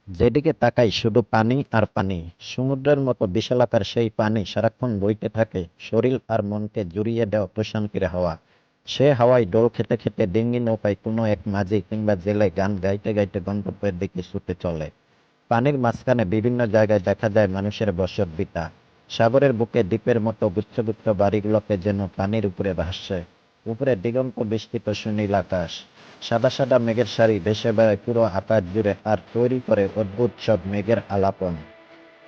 যেদিকে তাকাই শুধু পানি আর পানি। সমুদ্রের মতো বিশালাকার সেই পানি সারাক্ষণ বইতে থাকে, শরীর আর মনকে জুড়িয়ে দেওয়া প্রশান্তির হাওয়া। সে হাওয়ায় ডোল খেতে খেতে ডিঙি নৌকায় কোনো এক মাঝি কিংবা জেলে গান গাইতে গাইতে গন্তব্যের দিকে ছুটে চলে। পানির মাঝখানে বিভিন্ন জায়গায় দেখা যায় মানুষের বসতভিটা। সাগরের বুকে দ্বীপের মতো গুচ্ছ গুচ্ছ বাড়িগুলোকে যেন পানির উপরে ভাসছে। উপরে দিগন্ত বিস্তৃত সুনীল আকাশ। সাদা সাদা মেঘের সারি ভেসে বেড়ায় পুরো আকাশ জুড়ে আর তৈরি করে অদ্ভুত সব মেঘের আলাপন।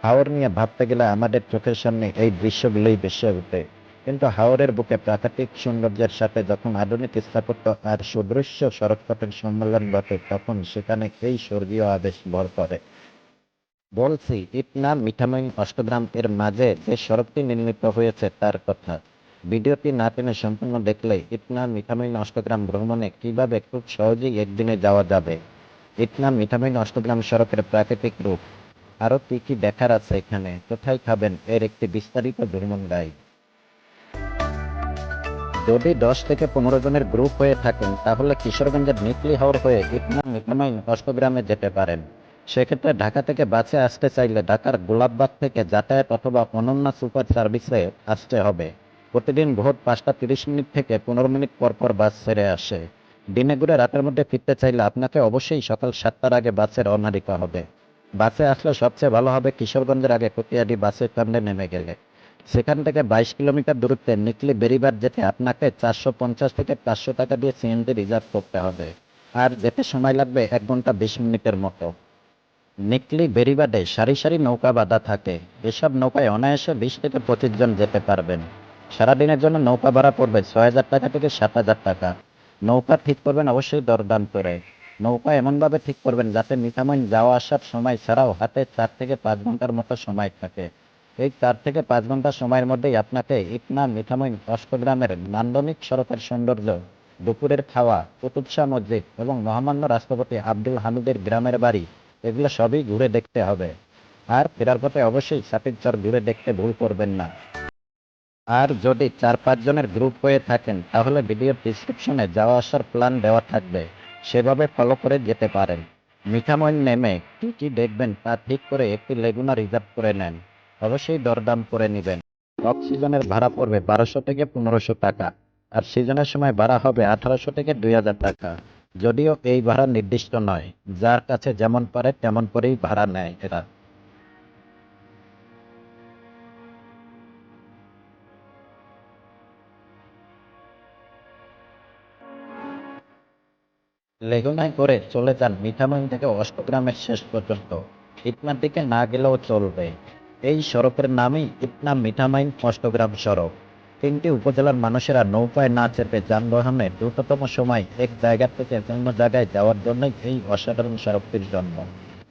হাওর নিয়ে ভাবতে গেলে আমাদের চোখের সামনে এই দৃশ্যগুলোই ভেসে ওঠে। কিন্তু হাওরের বুকে প্রাকৃতিক সৌন্দর্যের সাথে যখন আধুনিক স্থাপত্য আর সুদৃশ্য সড়কপথের সম্মেলন ঘটে, তখন সেখানে এই স্বর্গীয় আবেশ ভর করে। বলছি ইটনা মিঠামইন অষ্টগ্রাম এর মাঝে যে সড়কটি নির্মিত হয়েছে তার কথা। ভিডিওটি না টেনে সম্পূর্ণ দেখলে ইটনা মিঠামইন অষ্টগ্রাম ভ্রমণে কিভাবে খুব সহজেই একদিনে যাওয়া যাবে। ইটনা মিঠামইন অষ্টগ্রাম সড়কের প্রাকৃতিক রূপ, আরো কি কি দেখার আছে এখানে, কোথায় খাবেন, এর একটি বিস্তারিত ভ্রমণ গাইড। যদি 10 থেকে 15 জনের গ্রুপ হয়ে থাকেন তাহলে কিশোরগঞ্জের নিকলি হাওর হয়ে ইটনা মিঠামইন অষ্টগ্রামে যেতে পারেন। সেক্ষেত্রে ঢাকা থেকে বাসে আসতে চাইলে ঢাকার গোলাপবাগ থেকে যাতায়াত অথবা অনন্যা সুপার সার্ভিসে আসতে হবে। প্রতিদিন ভোর 5টা 30 মিনিট থেকে 15 মিনিট পর পর বাস ছেড়ে আসে। দিনে ঘুরে রাতের মধ্যে ফিরতে চাইলে আপনাকে অবশ্যই সকাল 7টার আগে বাসে রওনা দিতে হবে। বাসে আসলে সবচেয়ে ভালো হবে কিশোরগঞ্জের আগে কটিয়াদি বাসের স্ট্যান্ডে নেমে গেলে। সেখান থেকে 22 কিলোমিটার দূরত্বে নিকলি বেড়িবাঁধ যেতে আপনাকে 450 থেকে 500 টাকা দিয়ে সিএনজি রিজার্ভ করতে হবে। আর যেতে সময় লাগবে 1 ঘন্টা 20 মিনিটের মতো। নিকলি বেড়িবাঁধে সারি সারি নৌকা বাঁধা থাকে। এসব নৌকায় অনায়াসে 20 থেকে 25 জন যেতে পারবেন। সারাদিনের জন্য নৌকা ভাড়া পড়বে 6,000 টাকা থেকে 7,000 টাকা। নৌকা ঠিক করবেন অবশ্যই দরদাম করে। নৌকা এমনভাবে ঠিক করবেন যাতে মিঠামইন যাওয়া আসার সময় ছাড়াও হাতে 4 থেকে 5 ঘন্টার মতো সময় থাকে। এই 4 থেকে 5 ঘন্টা সময়ের মধ্যেই আপনাকে ইটনা মিঠামইন অষ্টগ্রামের নান্দনিক সড়কের সৌন্দর্য, দুপুরের খাওয়া, কুতুব শাহ মসজিদ এবং মহামান্য রাষ্ট্রপতি আব্দুল হামিদের গ্রামের বাড়ি, এগুলো সবই ঘুরে দেখতে হবে। আর ফেরার পথে অবশ্যই সাতির চর ঘুরে দেখতে ভুল করবেন না। আর যদি 4-5 জনের গ্রুপ হয়ে থাকেন তাহলে ভিডিওর ডিসক্রিপশনে যাওয়া আসার প্ল্যান দেওয়া থাকবে, সেভাবে ফলো করে যেতে পারেন। মিঠামইন নেমে কি কি দেখবেন তা ঠিক করে একটি লেগুনা রিজার্ভ করে নেন। অবশ্যই দরদাম করে নেবেন। অফ সিজনের ভাড়া পড়বে 1200 থেকে 1500 টাকা, আর সিজনের সময় ভাড়া হবে 1800 থেকে 2000 টাকা। যদিও এই ভাড়া নির্দিষ্ট নয়, যার কাছে যেমন পারে তেমন করেই ভাড়া নেয় এরা। লেগুনায় করে চলে যান মিঠামইন থেকে অষ্টগ্রামের শেষ পর্যন্ত। ইটনার দিকে না গেলেও চলবে। এই সড়কের নামই ইটনা মিঠামইন অষ্টগ্রাম সড়ক। 3টি উপজেলার মানুষেরা নৌকায় না চেপে যানবাহনে দ্রুততম সময় এক জায়গা থেকে অন্য জায়গায় যাওয়ার জন্যই এই অসাধারণ সড়কটির জন্ম।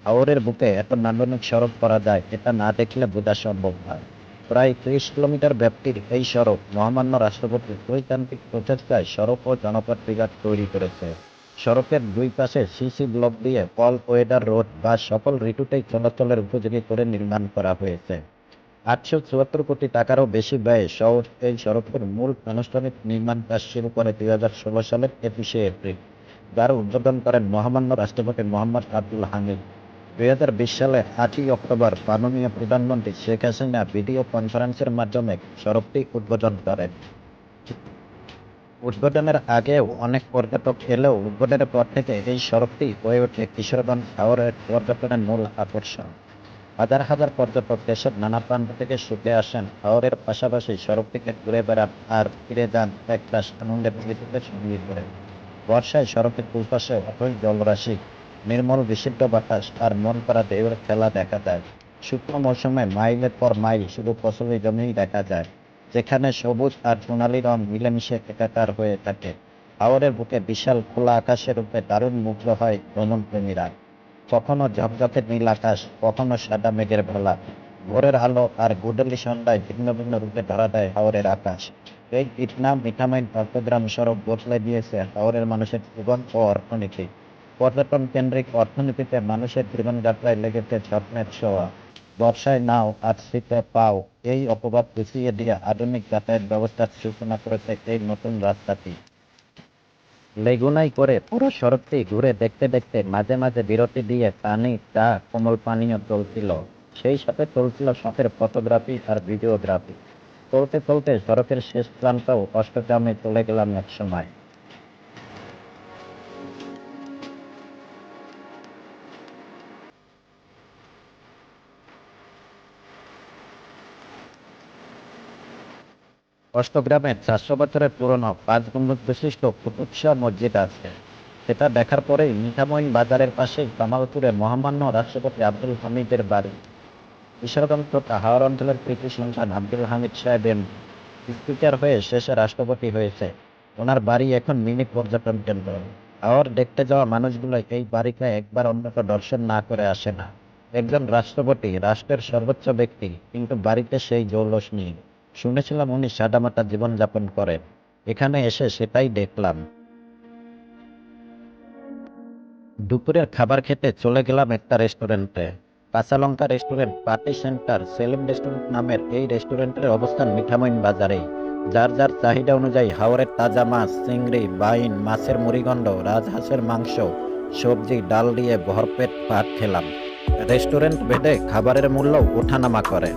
হাওরের বুকে এত নান্দনিক সড়ক করা যায় এটা না দেখলে বোঝা সম্ভব নয়। প্রায় 30 কিলোমিটার ব্যাপ্তির এই সড়ক মহামান্য রাষ্ট্রপতির ঐকান্তিক প্রচেষ্টায় সড়ক ও জনপথ বিভাগ তৈরি করেছে। সড়কের দুই পাশে সিসি ব্লক দিয়ে অল ওয়েদার রোড বা সকল ঋতুতেই চলাচলের উপযোগী করে নির্মাণ করা হয়েছে। 874 কোটি টাকারও বেশি ব্যয়ে শহর এই সড়কের মূল আনুষ্ঠানিক নির্মাণ কাজ শুরু করে 2016 সালের 21শে এপ্রিল, যার উদ্বোধন করেন মহামান্য রাষ্ট্রপতি মোহাম্মদ আব্দুল হামিদ। 2020 সালে 8ই অক্টোবর মাননীয় প্রধানমন্ত্রী শেখ হাসিনা ভিডিও কনফারেন্সের মাধ্যমে সড়কটি উদ্বোধন করেন। উদ্বোধনের আগেও অনেক পর্যটক এলেও উদ্বোধনের পর থেকে এই সড়কটি হয়ে ওঠে কিশোরগঞ্জ হাওরের পর্যটনের মূল আকর্ষণ। হাজার হাজার পর্যটক দেশের নানা প্রান্ত থেকে ছুটে আসেন হাওরের পাশাপাশি সড়কটিকে ঘুরে বেড়ান আর ফিরে যান এক রাশ আনন্দের স্মৃতিতে সঙ্গী করে। বর্ষায় সড়কের দুপাশে অথই জলরাশি, নির্মল বিশুদ্ধ বাতাস আর মন করা ঢেউয়ের খেলা দেখা যায়। শুকনো মৌসুমে মাইলের পর মাইল শুধু ফসলি জমিই দেখা যায়, যেখানে সবুজ আর সোনালি রং মিলেমিশে একাকার হয়ে থাকে। হাওরের বুকে বিশাল খোলা আকাশের উপরে দারুণ মুগ্ধ হয় ভ্রমণপ্রেমীরা। কখনো ঝকঝকে নীল আকাশ, কখনো সাদা মেঘের ভেলা। ভোরের আলো আর গোধূলি সন্ধ্যায় ভিন্ন ভিন্ন রূপে ধরা দেয় হাওরের আকাশ। এই ইটনা মিঠামইন চট্টগ্রাম সড়ক বদলে দিয়েছে হাওরের মানুষের জীবন ও অর্থনীতি। পর্যটন কেন্দ্রিক অর্থনীতিতে মানুষের জীবনযাত্রায় লেগেছে স্বপ্নের ছোঁয়া। বর্ষায় নাও আর শীতে পাও, এই অপবাদ গুছিয়ে দিয়ে আধুনিক যাতায়াত ব্যবস্থার সূচনা করেছে এই নতুন রাস্তাটি। লেগুনাই করে পুরো সড়কটি ঘুরে দেখতে দেখতে মাঝে মাঝে বিরতি দিয়ে পানি, চা, কোমল পানীয় চলছিল। সেই সাথে চলছিল শখের ফটোগ্রাফি আর ভিডিওগ্রাফি। চলতে চলতে সড়কের শেষ প্রান্তেও অষ্টগ্রামে চলে গেলাম একসময়। অষ্টগ্রামে 400 বছরের পুরনো 5 গম্বুজ বিশিষ্ট কুতুব শাহ মসজিদ আছে। সেটা দেখার পরেই মিঠামইন বাজারের পাশেই কামালপুরে মহামান্য রাষ্ট্রপতি আব্দুল হামিদের বাড়ি। কিশোরগঞ্জ তথা হাওর অঞ্চলের কৃতি সন্তান আব্দুল হামিদ সাহেবের স্পিকার হয়ে শেষে রাষ্ট্রপতি হয়েছে। ওনার বাড়ি এখন মিনি পর্যটন কেন্দ্র। হাওর দেখতে যাওয়া মানুষগুলো এই বাড়িতে একবার অন্তত দর্শন না করে আসে না। একজন রাষ্ট্রপতি, রাষ্ট্রের সর্বোচ্চ ব্যক্তি, কিন্তু বাড়িতে সেই জৌলস নেই। শুনেছিলাম উনি সাদামাটা জীবনযাপন করেন। এখানে এসে সেটাই দেখলাম। দুপুরের খাবার খেতে চলে গেলাম একটা রেস্টুরেন্টে। Kachalanka restaurant, party centre, Salim restaurant নামের এই রেস্টুরেন্টের অবস্থান মিঠামইন বাজারেই। যার যার চাহিদা অনুযায়ী হাওরের তাজা মাছ, চিংড়ি, বাইন, মাছের মুড়িঘণ্ট, রাজহাঁসের মাংস, সবজি, ডাল দিয়ে ভরপেট ভাত খেলাম। রেস্টুরেন্ট ভেদে খাবারের মূল্য ওঠানামা করে।